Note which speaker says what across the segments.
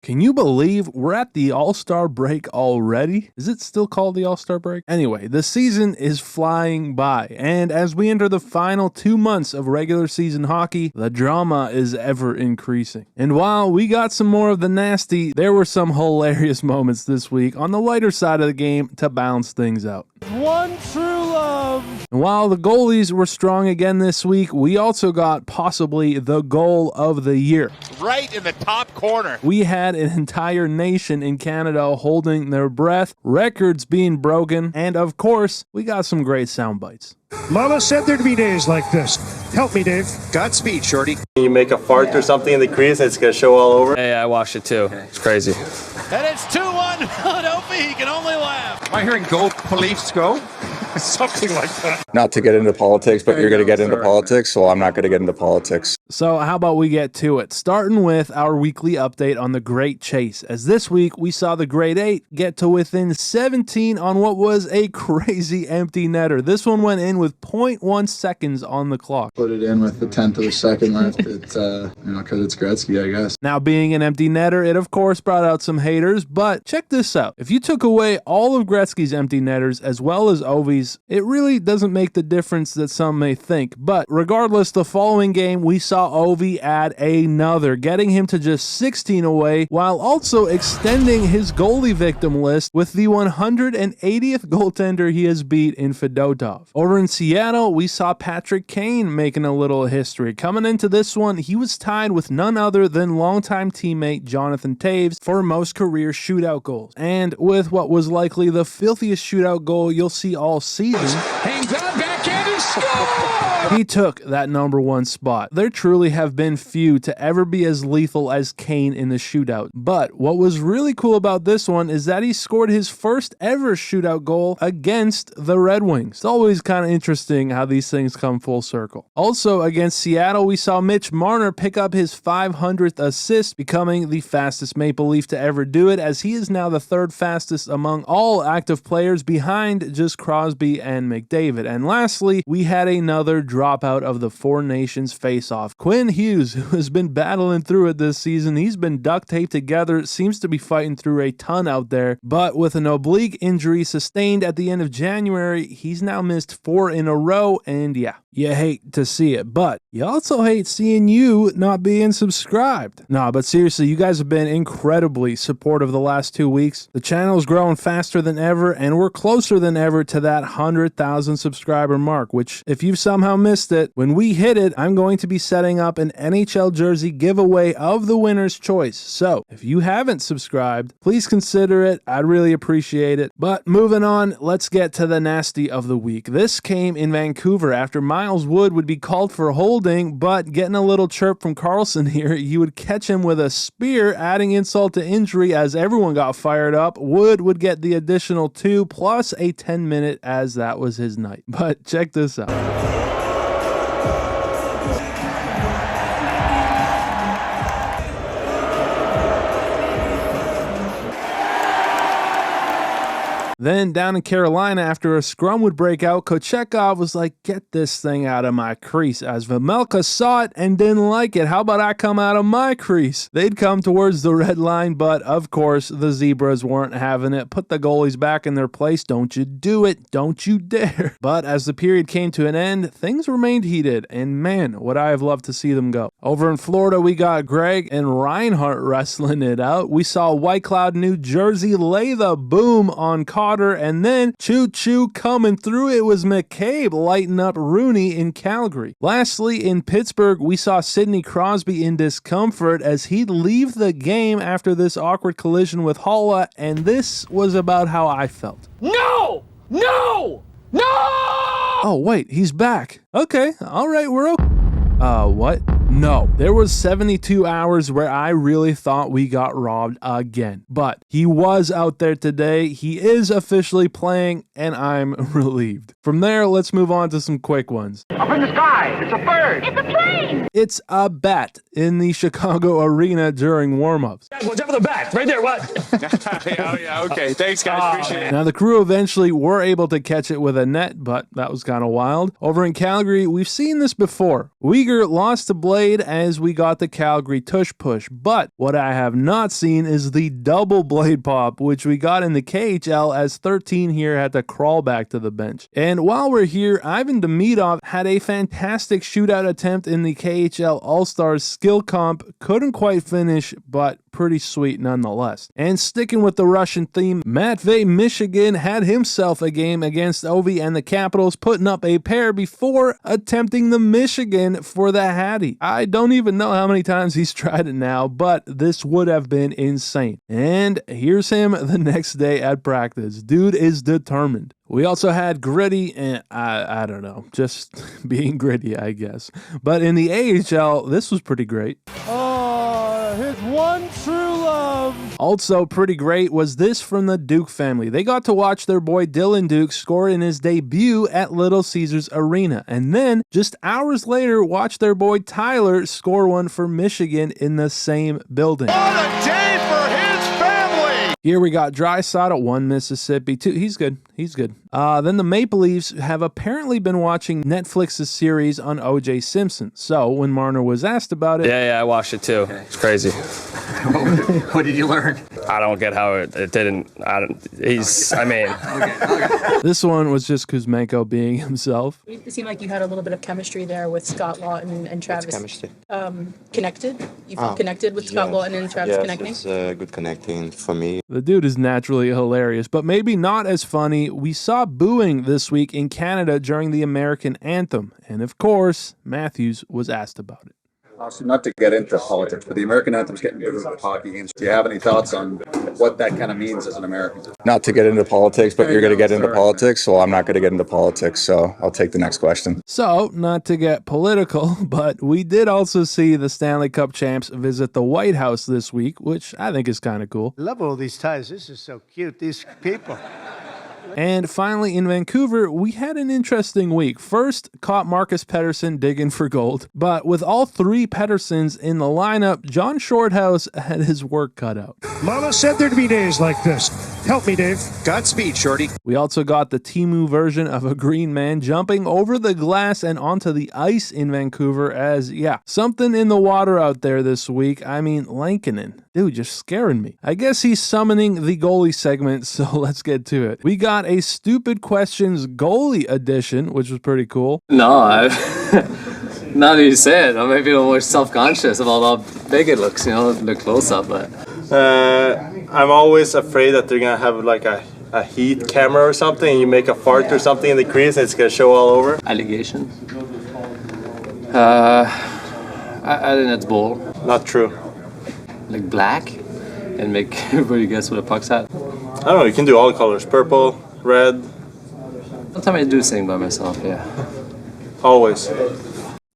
Speaker 1: Can you believe we're at the All-Star break already? Is it still called the All-Star break? Anyway, the season is flying by, and as we enter the final 2 months of regular season hockey, the drama is ever increasing. And while we got some more of the nasty, there were some hilarious moments this week on the lighter side of the game to balance things out.
Speaker 2: One true love.
Speaker 1: And while the goalies were strong again this week, we also got possibly the goal of the year.
Speaker 3: Right in the top corner.
Speaker 1: We had an entire nation in Canada holding their breath, records being broken, and of course, we got some great sound bites.
Speaker 2: Mama said there'd be days like this. Help me, Dave.
Speaker 3: Godspeed, Shorty.
Speaker 4: You make a fart or something in the crease and it's going to show all over.
Speaker 5: Hey, I watched it too. It's crazy.
Speaker 3: And it's 2-1 Philadelphia. He can only laugh.
Speaker 6: Am I hearing go, police, go?
Speaker 2: Something like that.
Speaker 7: Not to get into politics, but you're going to get into politics, so I'm not going to get into politics.
Speaker 1: So how about we get to it, starting with our weekly update on the Great Chase, as this week we saw the Great 8 get to within 17 on what was a crazy empty netter. This one went in with 0.1 seconds on the clock.
Speaker 8: Put it in with the 10th of a second left. It's, because it's Gretzky, I guess.
Speaker 1: Now, being an empty netter, it of course brought out some haters, but check this out. If you took away all of Gretzky's empty netters as well as Ovi's, it really doesn't make the difference that some may think. But regardless, the following game, we saw Ovi add another, getting him to just 16 away, while also extending his goalie victim list with the 180th goaltender he has beat in Fedotov. Over in Seattle, we saw Patrick Kane making a little history. Coming into this one, he was tied with none other than longtime teammate Jonathan Toews for most career shootout goals. And with what was likely the filthiest shootout goal you'll see all season,
Speaker 6: Hangs on, backhand and score!
Speaker 1: he took that #1 spot. There truly have been few to ever be as lethal as Kane in the shootout. But what was really cool about this one is that he scored his first ever shootout goal against the Red Wings. It's always kind of interesting how these things come full circle. Also against Seattle, we saw Mitch Marner pick up his 500th assist, becoming the fastest Maple Leaf to ever do it, as he is now the 3rd fastest among all active players behind just Crosby and McDavid. And lastly, we had another dropout of the Four Nations face-off. Quinn Hughes, who has been battling through it this season, he's been duct taped together, seems to be fighting through a ton out there, but with an oblique injury sustained at the end of January, he's now missed 4 in a row, and yeah, you hate to see it, but you also hate seeing you not being subscribed. Nah, but seriously, you guys have been incredibly supportive the last 2 weeks. The channel's growing faster than ever, and we're closer than ever to that 100,000 subscriber mark, which if you've somehow missed it, when we hit it, I'm going to be setting up an NHL jersey giveaway of the winner's choice. So if you haven't subscribed, please consider it. I'd really appreciate it. But moving on, let's get to the nasty of the week. This came in Vancouver after Miles Wood would be called for holding, but getting a little chirp from Carlson here, he would catch him with a spear, adding insult to injury as everyone got fired up. Wood would get the additional 2 plus a 10-minute, as that was his night. But check this out. Then down in Carolina, after a scrum would break out, Kochetkov was like, get this thing out of my crease, as Vejmelka saw it and didn't like it. How about I come out of my crease? They'd come towards the red line, but of course the Zebras weren't having it. Put the goalies back in their place. Don't you do it. Don't you dare. But as the period came to an end, things remained heated, and man, would I have loved to see them go. Over in Florida, we got Greg and Reinhart wrestling it out. We saw White Cloud, New Jersey lay the boom on Cotter, and then choo-choo coming through. It was McCabe lighting up Rooney in Calgary. Lastly, in Pittsburgh, we saw Sidney Crosby in discomfort as he'd leave the game after this awkward collision with Holla, and this was about how I felt.
Speaker 6: No! No! No!
Speaker 1: Oh, wait, he's back. Okay, all right, we're okay. What? No, there was 72 hours where I really thought we got robbed again. But he was out there today. He is officially playing, and I'm relieved. From there, let's move on to some quick ones.
Speaker 9: Up in the sky, it's a bird. It's a plane.
Speaker 1: It's a bat in the Chicago arena during warm-ups.
Speaker 6: Watch out for the bat. Right there, what?
Speaker 3: Oh, yeah, okay. Thanks, guys. Appreciate it.
Speaker 1: Now, the crew eventually were able to catch it with a net, but that was kind of wild. Over in Calgary, we've seen this before. Uyghur lost to Blade played as we got the Calgary tush push, but what I have not seen is the double blade pop, which we got in the KHL as 13 here had to crawl back to the bench. And while we're here, Ivan Demidov had a fantastic shootout attempt in the KHL All-Stars skill comp, couldn't quite finish, but pretty sweet nonetheless. And sticking with the Russian theme, Matvey Michigan had himself a game against Ovi and the Capitals, putting up a pair before attempting the Michigan for the Hattie. I don't even know how many times he's tried it now, but this would have been insane. And here's him the next day at practice. Dude is determined. We also had Gritty, and I don't know, just being gritty, I guess. But in the AHL, this was pretty great.
Speaker 3: His one true love.
Speaker 1: Also pretty great was this from the Duke family. They got to watch their boy Dylan Duke score in his debut at Little Caesars Arena, and then just hours later watch their boy Tyler score one for Michigan in the same building.
Speaker 3: What a day for his family.
Speaker 1: Here we got Drysdale at 1 Mississippi 2. He's good. He's good. Then the Maple Leafs have apparently been watching Netflix's series on O.J. Simpson. So when Marner was asked about it...
Speaker 5: Yeah, I watched it too. It's crazy.
Speaker 6: What did you learn?
Speaker 5: I don't get how it didn't.
Speaker 1: This one was just Kuzmenko being himself.
Speaker 10: It seemed like you had a little bit of chemistry there with Scott Lawton and Travis.
Speaker 4: Chemistry.
Speaker 10: Connected? You felt connected with Scott Lawton and Travis connecting?
Speaker 4: It's good connecting for me.
Speaker 1: The dude is naturally hilarious, but maybe not as funny. We saw booing this week in Canada during the American anthem, and of course, Matthews was asked about it.
Speaker 8: Also, not to get into politics, but the American anthem's getting bigger with hockey games. Do you have any thoughts on what that kind of means as an American?
Speaker 7: Not to get into politics, but you're going to get into politics, so I'm not going to get into politics, so I'll take the next question.
Speaker 1: So, not to get political, but we did also see the Stanley Cup champs visit the White House this week, which I think is kind of cool.
Speaker 2: I love all these ties. This is so cute. These people.
Speaker 1: And finally, in Vancouver, we had an interesting week. First, caught Marcus Pettersson digging for gold. But with all three Petterssons in the lineup, John Shorthouse had his work cut out.
Speaker 2: Mama said there'd be days like this. Help me, Dave.
Speaker 6: Godspeed, Shorty.
Speaker 1: We also got the Temu version of a green man jumping over the glass and onto the ice in Vancouver as, something in the water out there this week. I mean, Lankinen. Dude, just scaring me. I guess he's summoning the goalie segment, so let's get to it. We got a Stupid Questions goalie edition, which was pretty cool.
Speaker 5: No, now that you say it, I might be a little more self-conscious about how big it looks, the close-up, but...
Speaker 4: I'm always afraid that they're going to have like a heat camera or something, and you make a fart or something in the crease and it's going to show all over.
Speaker 5: Allegation? I think that's bull.
Speaker 4: Not true.
Speaker 5: Like black? And make everybody guess what a puck's at?
Speaker 4: I don't know, you can do all colors. Purple, red.
Speaker 5: Sometimes I do sing by myself, yeah.
Speaker 4: Always.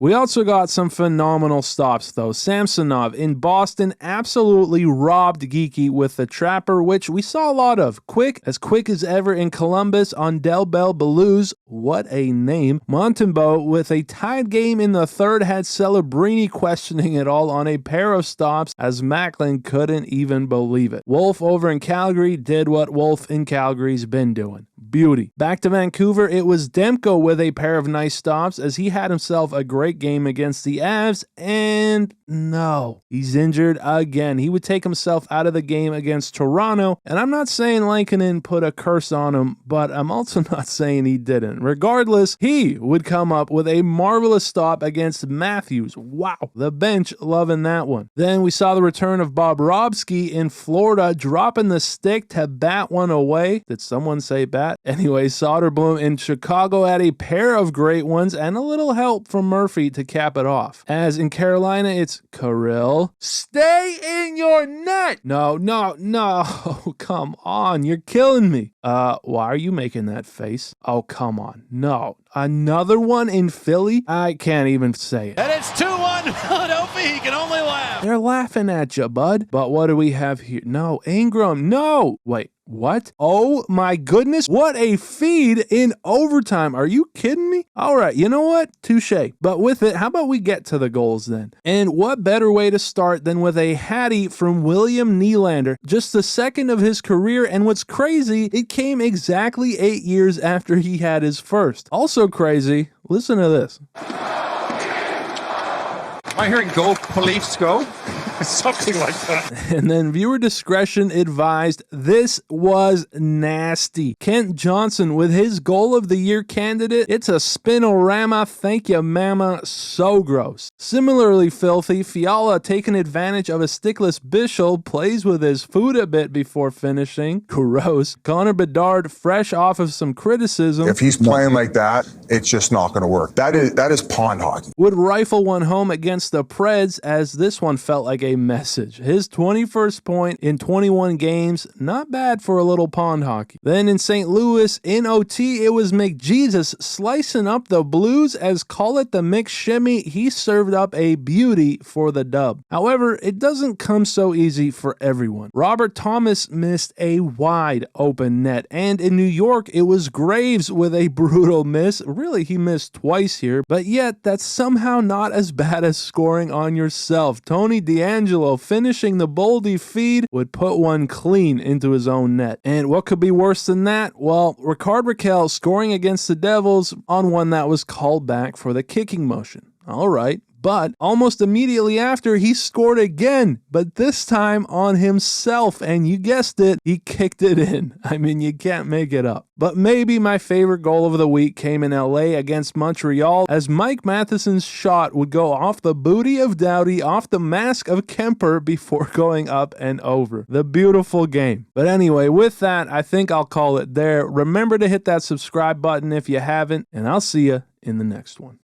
Speaker 1: We also got some phenomenal stops, though. Samsonov in Boston absolutely robbed Geeky with the Trapper, which we saw a lot of. Quick as ever in Columbus on Del Bel Belouz. What a name. Montembeau with a tied game in the third had Celebrini questioning it all on a pair of stops as Macklin couldn't even believe it. Wolf over in Calgary did what Wolf in Calgary's been doing. Beauty. Back to Vancouver, it was Demko with a pair of nice stops as he had himself a great game against the Avs, and no, he's injured again. He would take himself out of the game against Toronto, and I'm not saying Lankinen put a curse on him, but I'm also not saying he didn't. Regardless, he would come up with a marvelous stop against Matthews. Wow, the bench loving that one. Then we saw the return of Bobrovsky in Florida, dropping the stick to bat one away. Did someone say bat? Anyway, Soderblom in Chicago had a pair of great ones and a little help from Murphy to cap it off. As in Carolina, it's Karel. Stay in your net! No, come on, you're killing me. Why are you making that face? Oh, come on. No. Another one in Philly? I can't even say it.
Speaker 3: And it's 2-1 Philadelphia. He can only laugh.
Speaker 1: They're laughing at you, bud. But what do we have here? No, Ingram. No. Wait. What? Oh my goodness. What a feed in overtime. Are you kidding me? All right, you know what? Touche. But with it, how about we get to the goals then? And what better way to start than with a Hattie from William Nylander, just the second of his career, and what's crazy, it came exactly 8 years after he had his first. Also crazy, listen to this.
Speaker 6: I hearing go, police go?
Speaker 2: Something like that.
Speaker 1: And then viewer discretion advised. This was nasty. Kent Johnsson with his goal of the year candidate. It's a spinorama. Thank you, mama. So gross. Similarly filthy, Fiala taking advantage of a stickless Bischel, plays with his food a bit before finishing. Gross. Connor Bedard fresh off of some criticism.
Speaker 11: If he's playing like that, it's just not going to work. That is pond hockey.
Speaker 1: Would rifle one home against the Preds, as this one felt like a message. His 21st point in 21 games, not bad for a little pond hockey. Then in St. Louis, in OT, it was McJesus slicing up the Blues, as call it the McShimmy. He served up a beauty for the dub. However, it doesn't come so easy for everyone. Robert Thomas missed a wide open net, and in New York, it was Graves with a brutal miss. Really, he missed twice here, but yet that's somehow not as bad as scoring on yourself. Tony DeAngelo finishing the Boldy feed would put one clean into his own net. And what could be worse than that? Well, Rickard Rakell scoring against the Devils on one that was called back for the kicking motion. All right. But almost immediately after, he scored again, but this time on himself, and you guessed it, he kicked it in. I mean, you can't make it up. But maybe my favorite goal of the week came in LA against Montreal, as Mike Matheson's shot would go off the booty of Doughty, off the mask of Kemper before going up and over. The beautiful game. But anyway, with that, I think I'll call it there. Remember to hit that subscribe button if you haven't, and I'll see you in the next one.